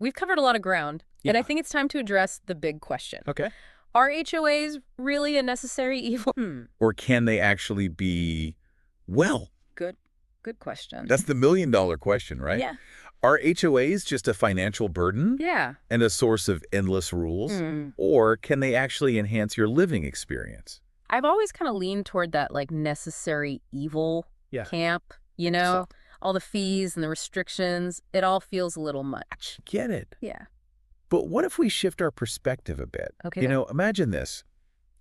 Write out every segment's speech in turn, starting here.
we've covered a lot of ground, and I think it's time to address the big question. Okay. Are HOAs really a necessary evil? Or can they actually be, well, Good question. that's the million-dollar question, right? Yeah. Are HOAs just a financial burden Yeah. and a source of endless rules? Or can they actually enhance your living experience? I've always kind of leaned toward that, like, necessary evil camp, So, all the fees and the restrictions. It all feels a little much. get it. Yeah. But what if we shift our perspective a bit? Okay. Imagine this.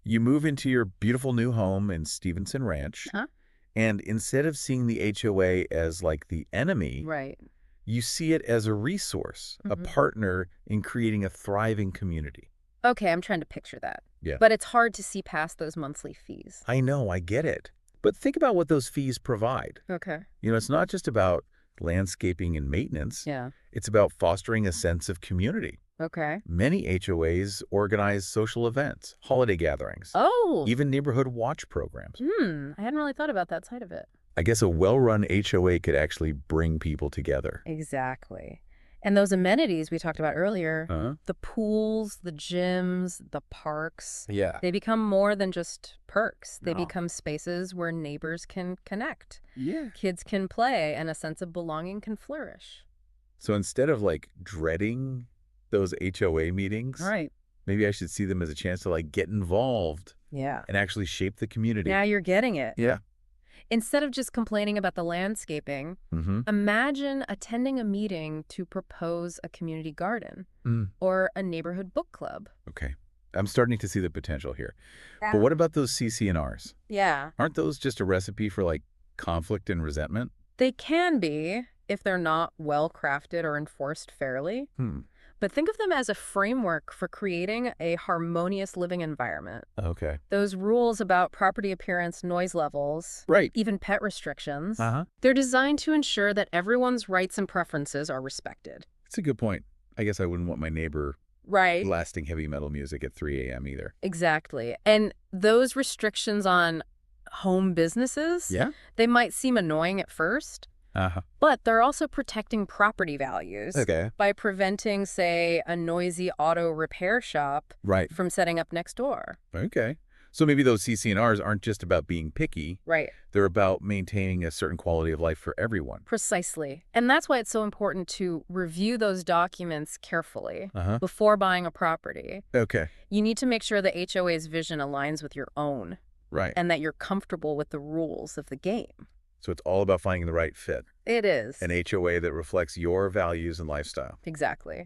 You move into your beautiful new home in Stevenson Ranch, Huh? and instead of seeing the HOA as like the enemy, Right. you see it as a resource, a partner in creating a thriving community. Okay, I'm trying to picture that. Yeah. But it's hard to see past those monthly fees. I know, I get it. But think about what those fees provide. Okay. It's not just about landscaping and maintenance. Yeah. It's about fostering a sense of community. Okay. Many HOAs organize social events, holiday gatherings, Oh. even neighborhood watch programs. I hadn't really thought about that side of it. I guess a well-run HOA could actually bring people together. Exactly. And those amenities we talked about earlier, Uh-huh. the pools, the gyms, the parks, Yeah. they become more than just perks. They No. become spaces where neighbors can connect, Yeah. kids can play, and a sense of belonging can flourish. So instead of like dreading those HOA meetings, Right. maybe I should see them as a chance to like get involved Yeah. and actually shape the community. Now you're getting it. Yeah. Instead of just complaining about the landscaping, imagine attending a meeting to propose a community garden or a neighborhood book club. Okay. I'm starting to see the potential here. But what about those CC&Rs? Yeah. Aren't those just a recipe for like conflict and resentment? They can be if they're not well crafted or enforced fairly. But think of them as a framework for creating a harmonious living environment. Okay. Those rules about property appearance, noise levels, Right. even pet restrictions, Uh-huh. they're designed to ensure that everyone's rights and preferences are respected. It's a good point. I guess I wouldn't want my neighbor Right. blasting heavy metal music at 3 a.m. either. Exactly. And those restrictions on home businesses, Yeah? they might seem annoying at first, Uh-huh. but they're also protecting property values Okay. by preventing, say, a noisy auto repair shop Right. from setting up next door. Okay. So maybe those CC&Rs aren't just about being picky. Right. They're about maintaining a certain quality of life for everyone. Precisely. And that's why it's so important to review those documents carefully Uh-huh. before buying a property. Okay. You need to make sure the HOA's vision aligns with your own Right. and that you're comfortable with the rules of the game. So it's all about finding the right fit. It is. An HOA that reflects your values and lifestyle. Exactly.